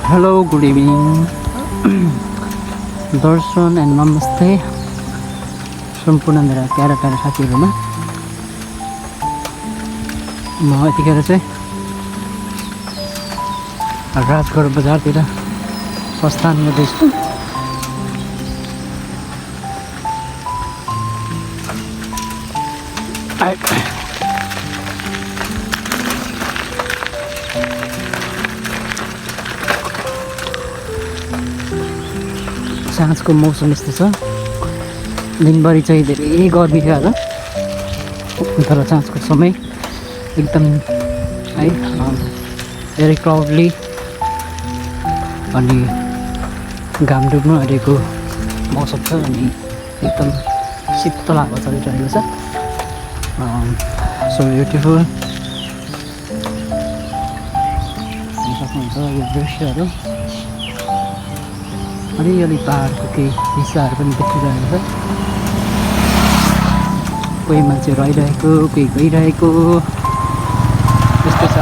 Hello good evening Darshan and नमस्ते सम्पूर्ण मेरा प्यारा प्यारा साथीहरूमा म यतिखेर चाहिँ राजगढ बजारतिर प्रस्थान गर्दैछु। साँझको मौसम यस्तो छ, दिनभरि चाहिँ धेरै गर्मी थियो आज, तर साँझको समय एकदम है धेरै क्राउडली अनि घाम डुब्नु आँटेको मौसम छ अनि एकदम शीतल हावा चलिरहेको छ। सो ब्युटिफुल सक्नुहुन्छ यो दृश्यहरू। अलिअलि पहाडको केही हिस्साहरू पनि देखिरहेको छ। कोही मान्छेहरू आइरहेको, कोही गइरहेको त्यस्तो छ।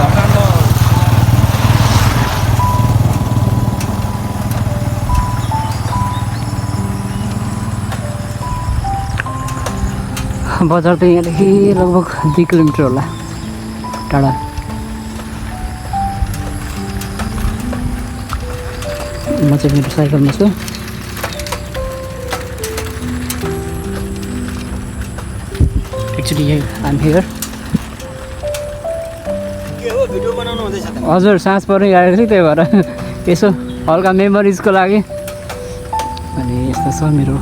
बजार त यहाँदेखि लगभग 2 किलोमिटर होला टाढा। म चाहिँ मेरो साइकलमा छु। Actually I'm here. हजुर साँझ पर्ने आएको थिएँ, त्यही भएर यसो हल्का मेमोरिजको लागि। अनि यस्तो छ मेरो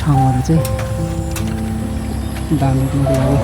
ठाउँहरू चाहिँ डाउनलोडको लागि